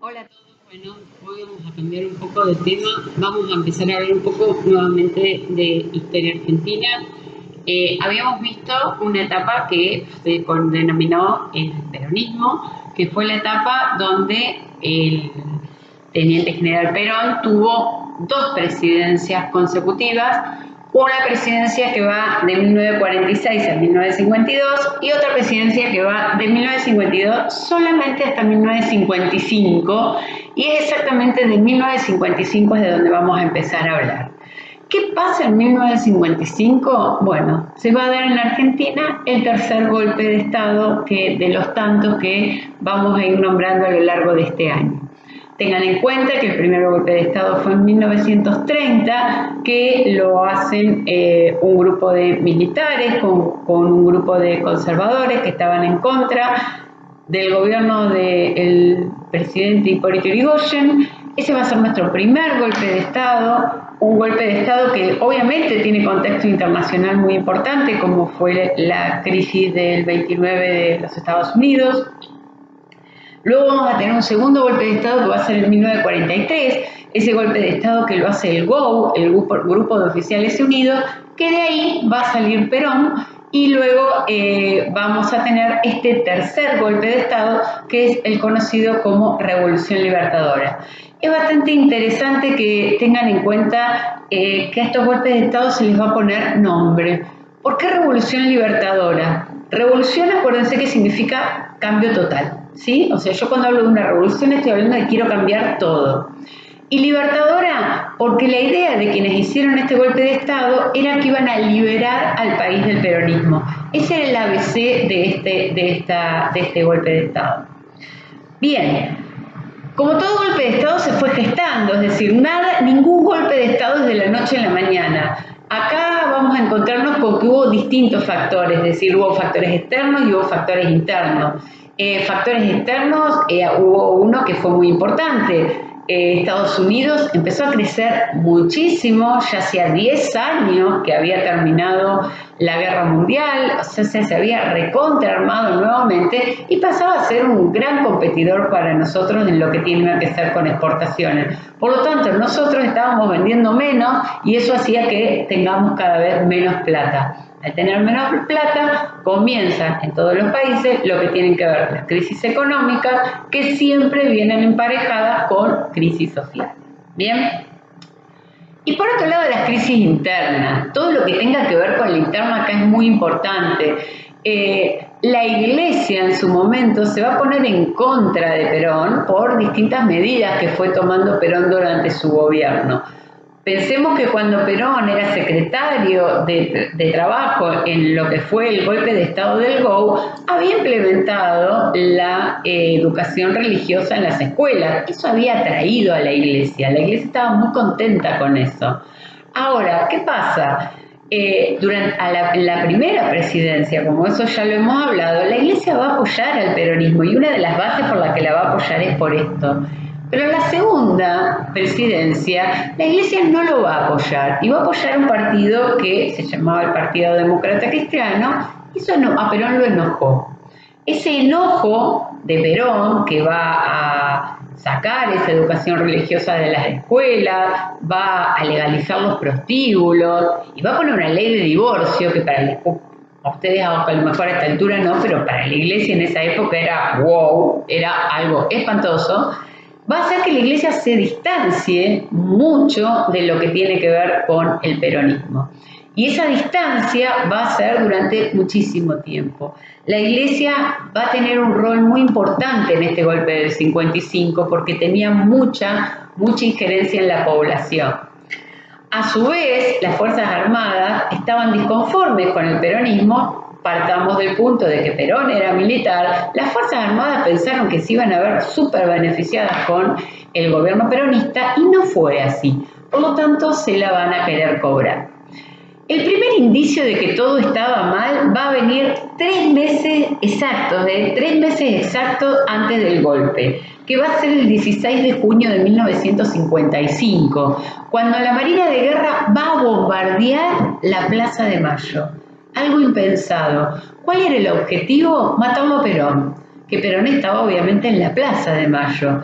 Hola a todos, bueno, hoy vamos a cambiar un poco de tema, vamos a empezar a hablar un poco nuevamente de historia argentina. Habíamos visto una etapa que se denominó el peronismo, que fue la etapa donde el teniente general Perón tuvo dos presidencias consecutivas, una presidencia que va de 1946 a 1952 y otra presidencia que va de 1952 solamente hasta 1955, y es exactamente de 1955 es de donde vamos a empezar a hablar. ¿Qué pasa en 1955? Bueno, se va a dar en Argentina el tercer golpe de Estado de los tantos que vamos a ir nombrando a lo largo de este año. Tengan en cuenta que el primer golpe de Estado fue en 1930, que lo hacen un grupo de militares con un grupo de conservadores que estaban en contra del gobierno del presidente Hipólito Yrigoyen. Ese va a ser nuestro primer golpe de Estado, un golpe de Estado que obviamente tiene contexto internacional muy importante, como fue la crisis del 29 de los Estados Unidos. Luego vamos a tener un segundo golpe de Estado que va a ser en 1943, ese golpe de Estado que lo hace el GOU, el Grupo de Oficiales Unidos, que de ahí va a salir Perón, y luego vamos a tener este tercer golpe de Estado, que es el conocido como Revolución Libertadora. Es bastante interesante que tengan en cuenta que a estos golpes de Estado se les va a poner nombre. ¿Por qué Revolución Libertadora? Revolución, acuérdense que significa cambio total, ¿sí? O sea, yo cuando hablo de una revolución estoy hablando de quiero cambiar todo. Y libertadora, porque la idea de quienes hicieron este golpe de Estado era que iban a liberar al país del peronismo. Ese era el ABC de este golpe de Estado. Bien, como todo golpe de Estado se fue gestando, es decir, ningún golpe de Estado es de la noche a la mañana. Acá vamos a encontrarnos con que hubo distintos factores, es decir, hubo factores externos y hubo factores internos. Factores externos, hubo uno que fue muy importante. Estados Unidos empezó a crecer muchísimo, ya hacía 10 años que había terminado la guerra mundial, o sea, se había recontraarmado nuevamente y pasaba a ser un gran competidor para nosotros en lo que tiene que ver con exportaciones. Por lo tanto, nosotros estábamos vendiendo menos y eso hacía que tengamos cada vez menos plata. Al tener menos plata, comienza en todos los países lo que tienen que ver las crisis económicas, que siempre vienen emparejadas con crisis sociales. ¿Bien? Y por otro lado, las crisis internas. Todo lo que tenga que ver con la interna acá es muy importante. La Iglesia en su momento se va a poner en contra de Perón por distintas medidas que fue tomando Perón durante su gobierno. Pensemos que cuando Perón era secretario de Trabajo en lo que fue el golpe de Estado del GOU, había implementado la educación religiosa en las escuelas. Eso había atraído a la Iglesia. La Iglesia estaba muy contenta con eso. Ahora, ¿qué pasa? Durante la primera presidencia, como eso ya lo hemos hablado, la Iglesia va a apoyar al peronismo y una de las bases por las que la va a apoyar es por esto. Pero en la segunda presidencia, la Iglesia no lo va a apoyar y va a apoyar un partido que se llamaba el Partido Demócrata Cristiano, y eso a Perón lo enojó. Ese enojo de Perón, que va a sacar esa educación religiosa de las escuelas, va a legalizar los prostíbulos y va a poner una ley de divorcio que para ustedes a lo mejor a esta altura no, pero para la Iglesia en esa época era wow, era algo espantoso. Va a hacer que la Iglesia se distancie mucho de lo que tiene que ver con el peronismo. Y esa distancia va a ser durante muchísimo tiempo. La Iglesia va a tener un rol muy importante en este golpe del 55 porque tenía mucha injerencia en la población. A su vez, las Fuerzas Armadas estaban disconformes con el peronismo. Partamos del punto de que Perón era militar, las Fuerzas Armadas pensaron que se iban a ver súper beneficiadas con el gobierno peronista y no fue así. Por lo tanto, se la van a querer cobrar. El primer indicio de que todo estaba mal va a venir 3 meses exactos antes del golpe, que va a ser el 16 de junio de 1955, cuando la Marina de Guerra va a bombardear la Plaza de Mayo. Algo impensado. ¿Cuál era el objetivo? Matarlo a Perón, que Perón estaba obviamente en la Plaza de Mayo.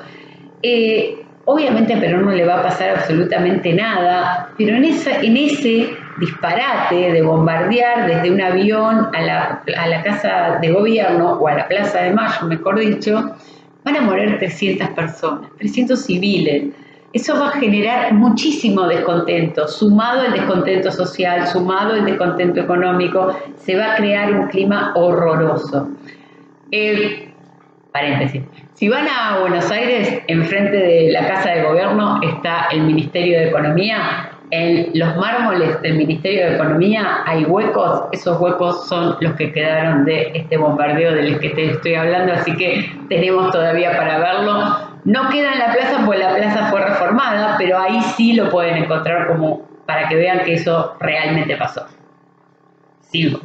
Obviamente a Perón no le va a pasar absolutamente nada, pero en ese disparate de bombardear desde un avión a la casa de gobierno, o a la Plaza de Mayo, mejor dicho, van a morir 300 personas, 300 civiles. Eso va a generar muchísimo descontento, sumado al descontento social, sumado al descontento económico, se va a crear un clima horroroso. Paréntesis. Si van a Buenos Aires, enfrente de la Casa de Gobierno está el Ministerio de Economía. En los mármoles del Ministerio de Economía hay huecos. Esos huecos son los que quedaron de este bombardeo del que te estoy hablando, así que tenemos todavía para verlo. No queda en la plaza porque la plaza fue reformada, pero ahí sí lo pueden encontrar como para que vean que eso realmente pasó. Sigo.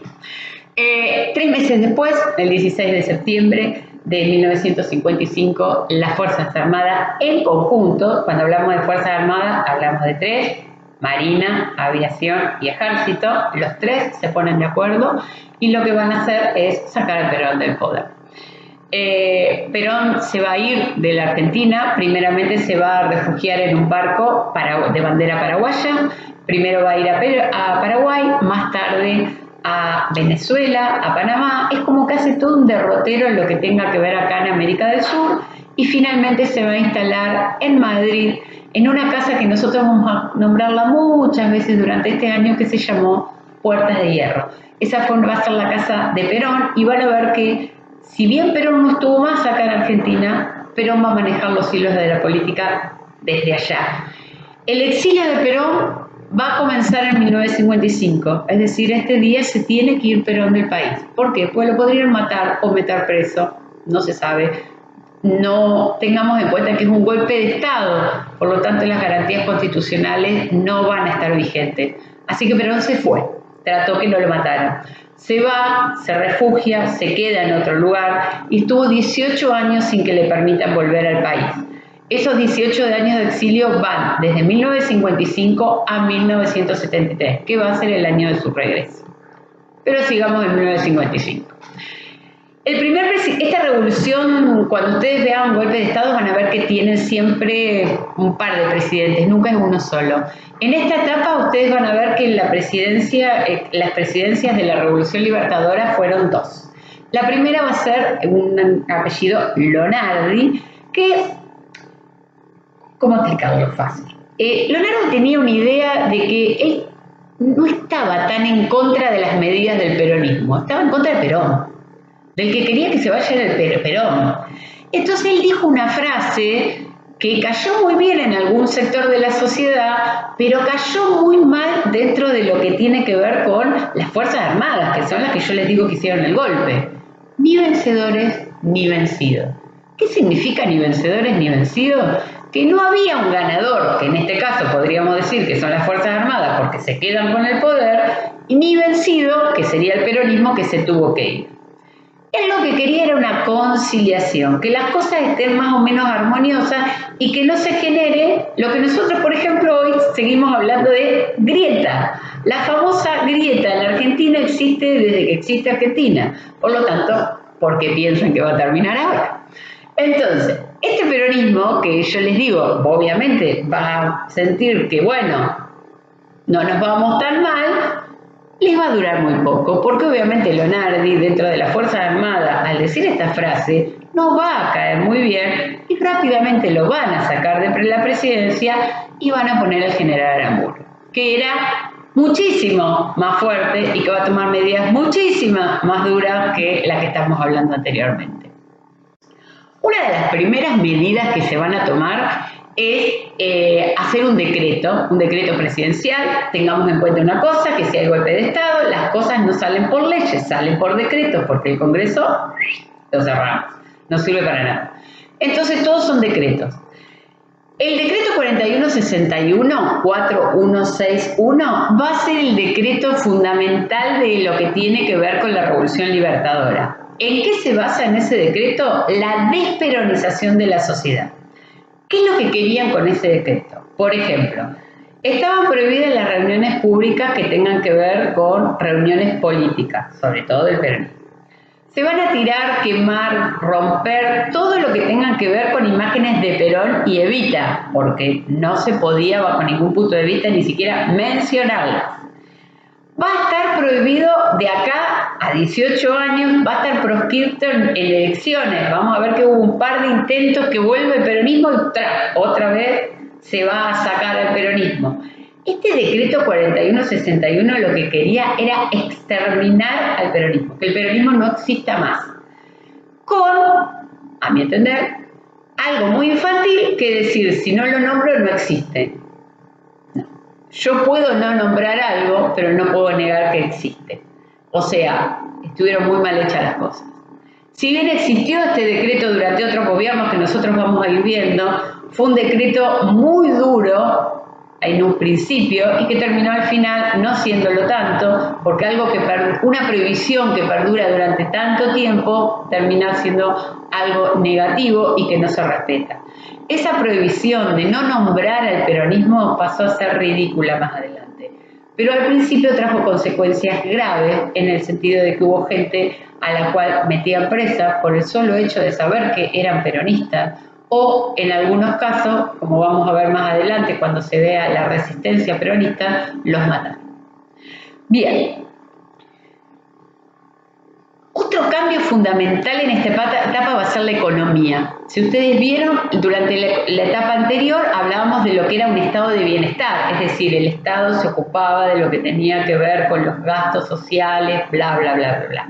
3 meses después, el 16 de septiembre de 1955, las Fuerzas Armadas en conjunto, cuando hablamos de Fuerzas Armadas, hablamos de 3, Marina, Aviación y Ejército, los 3 se ponen de acuerdo y lo que van a hacer es sacar a Perón del poder. Perón se va a ir de la Argentina, primeramente se va a refugiar en un barco de bandera paraguaya, primero va a ir a Paraguay, más tarde a Venezuela, a Panamá, es como que hace todo un derrotero en lo que tenga que ver acá en América del Sur y finalmente se va a instalar en Madrid, en una casa que nosotros vamos a nombrarla muchas veces durante este año, que se llamó Puertas de Hierro. Esa va a ser la casa de Perón y van a ver que si bien Perón no estuvo más acá en Argentina, Perón va a manejar los hilos de la política desde allá. El exilio de Perón va a comenzar en 1955, es decir, este día se tiene que ir Perón del país. ¿Por qué? Pues lo podrían matar o meter preso, no se sabe. No tengamos en cuenta que es un golpe de Estado, por lo tanto las garantías constitucionales no van a estar vigentes. Así que Perón se fue, trató que no lo mataran. Se va, se refugia, se queda en otro lugar y estuvo 18 años sin que le permitan volver al país. Esos 18 años de exilio van desde 1955 a 1973, que va a ser el año de su regreso. Pero sigamos en 1955. Esta revolución, cuando ustedes vean un golpe de Estado, van a ver que tienen siempre un par de presidentes, nunca es uno solo. En esta etapa ustedes van a ver que las presidencias de la Revolución Libertadora fueron 2. La primera va a ser un apellido Lonardi, que, ¿cómo explicarlo fácil? Lonardi tenía una idea de que él no estaba tan en contra de las medidas del peronismo, estaba en contra de Perón, del que quería que se vaya el Perón. Entonces él dijo una frase que cayó muy bien en algún sector de la sociedad, pero cayó muy mal dentro de lo que tiene que ver con las Fuerzas Armadas, que son las que yo les digo que hicieron el golpe. Ni vencedores ni vencidos. ¿Qué significa ni vencedores ni vencidos? Que no había un ganador, que en este caso podríamos decir que son las Fuerzas Armadas porque se quedan con el poder, y ni vencido, que sería el peronismo, que se tuvo que ir. Él lo que quería era una conciliación, que las cosas estén más o menos armoniosas y que no se genere lo que nosotros, por ejemplo, hoy seguimos hablando de grieta. La famosa grieta en la Argentina existe desde que existe Argentina. Por lo tanto, ¿por qué piensan que va a terminar ahora? Entonces, este peronismo, que yo les digo, obviamente va a sentir que, bueno, no nos vamos tan mal, les va a durar muy poco, porque obviamente Lonardi, dentro de la Fuerza Armada, al decir esta frase, no va a caer muy bien y rápidamente lo van a sacar de la presidencia y van a poner al general Aramburu, que era muchísimo más fuerte y que va a tomar medidas muchísimo más duras que la que estamos hablando anteriormente. Una de las primeras medidas que se van a tomar es hacer un decreto presidencial. Tengamos en cuenta una cosa, que si hay golpe de Estado, las cosas no salen por leyes, salen por decretos, porque el Congreso lo cerramos, no sirve para nada. Entonces todos son decretos. El decreto 4161 va a ser el decreto fundamental de lo que tiene que ver con la Revolución Libertadora. ¿En qué se basa en ese decreto? La desperonización de la sociedad. ¿Qué es lo que querían con ese decreto? Por ejemplo, estaban prohibidas las reuniones públicas que tengan que ver con reuniones políticas, sobre todo del peronismo. Se van a tirar, quemar, romper, todo lo que tenga que ver con imágenes de Perón y Evita, porque no se podía bajo ningún punto de vista ni siquiera mencionarlas. Va a estar prohibido de acá a 18 años, va a estar proscripto en elecciones. Vamos a ver que hubo un par de intentos que vuelve el peronismo y otra vez se va a sacar al peronismo. Este decreto 4161 lo que quería era exterminar al peronismo, que el peronismo no exista más. Con, a mi entender, algo muy infantil que decir, si no lo nombro no existe. No. Yo puedo no nombrar algo, pero no puedo negar que existe. O sea, estuvieron muy mal hechas las cosas. Si bien existió este decreto durante otros gobiernos que nosotros vamos a ir viendo, fue un decreto muy duro en un principio y que terminó al final no siéndolo tanto, porque una prohibición que perdura durante tanto tiempo termina siendo algo negativo y que no se respeta. Esa prohibición de no nombrar al peronismo pasó a ser ridícula más adelante, pero al principio trajo consecuencias graves en el sentido de que hubo gente a la cual metían presa por el solo hecho de saber que eran peronistas, o en algunos casos, como vamos a ver más adelante cuando se vea la resistencia peronista, los matan. Bien. Otro cambio fundamental en esta etapa va a ser la economía. Si ustedes vieron, durante la etapa anterior hablábamos de lo que era un estado de bienestar, es decir, el Estado se ocupaba de lo que tenía que ver con los gastos sociales, bla, bla, bla, bla, bla.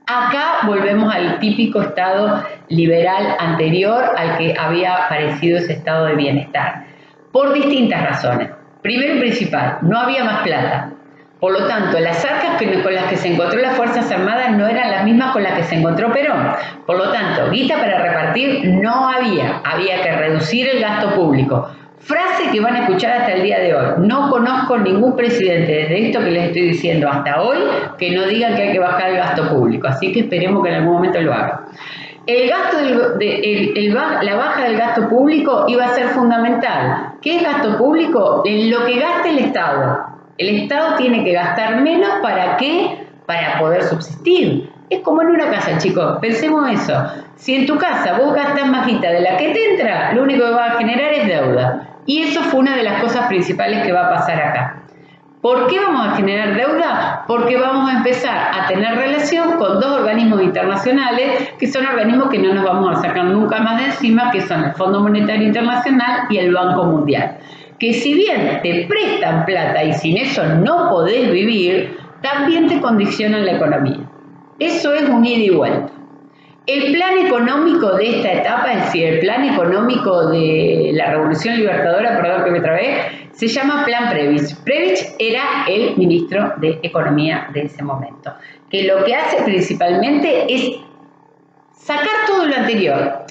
Acá volvemos al típico estado liberal anterior al que había aparecido ese estado de bienestar, por distintas razones. Primero y principal, no había más plata. Por lo tanto, las arcas con las que se encontró las Fuerzas Armadas no eran las mismas con las que se encontró Perón. Por lo tanto, guita para repartir no había que reducir el gasto público. Frase que van a escuchar hasta el día de hoy. No conozco ningún presidente desde esto que les estoy diciendo hasta hoy que no diga que hay que bajar el gasto público. Así que esperemos que en algún momento lo haga. La baja del gasto público iba a ser fundamental. ¿Qué es gasto público? En lo que gaste el Estado. El Estado tiene que gastar menos, ¿para qué? Para poder subsistir. Es como en una casa, chicos, pensemos eso. Si en tu casa vos gastas más guita de la que te entra, lo único que va a generar es deuda. Y eso fue una de las cosas principales que va a pasar acá. ¿Por qué vamos a generar deuda? Porque vamos a empezar a tener relación con dos organismos internacionales, que son organismos que no nos vamos a sacar nunca más de encima, que son el Fondo Monetario Internacional y el Banco Mundial. Que si bien te prestan plata y sin eso no podés vivir, también te condicionan la economía. Eso es un ida y vuelta. El plan económico de esta etapa, es decir, el plan económico de la Revolución Libertadora, perdón que me trabé, se llama Plan Prebisch. Prebisch era el ministro de Economía de ese momento, que lo que hace principalmente es sacar todo lo anterior.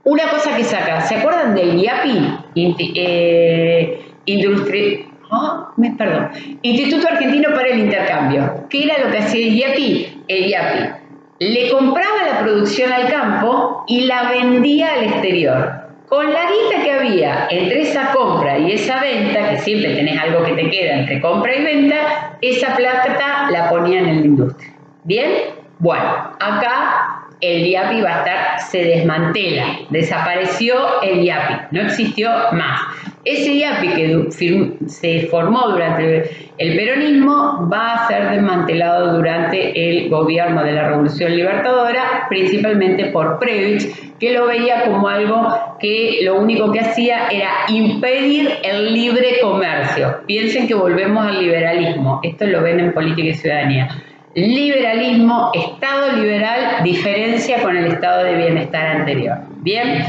Una cosa que saca, ¿se acuerdan del IAPI? Instituto Argentino para el Intercambio. ¿Qué era lo que hacía el IAPI? El IAPI le compraba la producción al campo y la vendía al exterior. Con la guita que había entre esa compra y esa venta, que siempre tenés algo que te queda entre compra y venta, esa plata la ponían en la industria. ¿Bien? Bueno, acá el IAPI va a estar, se desmantela, desapareció el IAPI, no existió más. Ese IAPI que se formó durante el peronismo va a ser desmantelado durante el gobierno de la Revolución Libertadora, principalmente por Prebisch, que lo veía como algo que lo único que hacía era impedir el libre comercio. Piensen que volvemos al liberalismo, esto lo ven en Política y Ciudadanía. Liberalismo, Estado liberal, diferencia con el estado de bienestar anterior. Bien,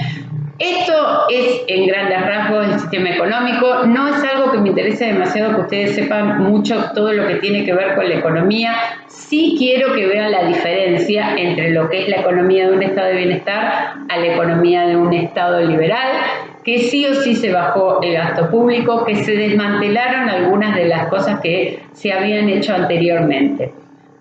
esto es en grandes rasgos el sistema económico. No es algo que me interese demasiado que ustedes sepan mucho todo lo que tiene que ver con la economía. Sí quiero que vean la diferencia entre lo que es la economía de un estado de bienestar a la economía de un estado liberal, que sí o sí se bajó el gasto público, que se desmantelaron algunas de las cosas que se habían hecho anteriormente.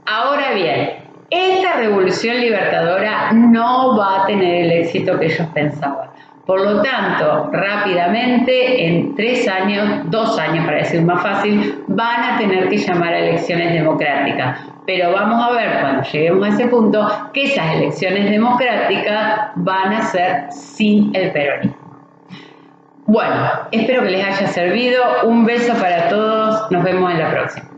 Ahora bien, esta revolución libertadora no va a tener el éxito que ellos pensaban. Por lo tanto, rápidamente, en 3 años, 2 años para decir más fácil, van a tener que llamar a elecciones democráticas. Pero vamos a ver cuando lleguemos a ese punto que esas elecciones democráticas van a ser sin el peronismo. Bueno, espero que les haya servido. Un beso para todos. Nos vemos en la próxima.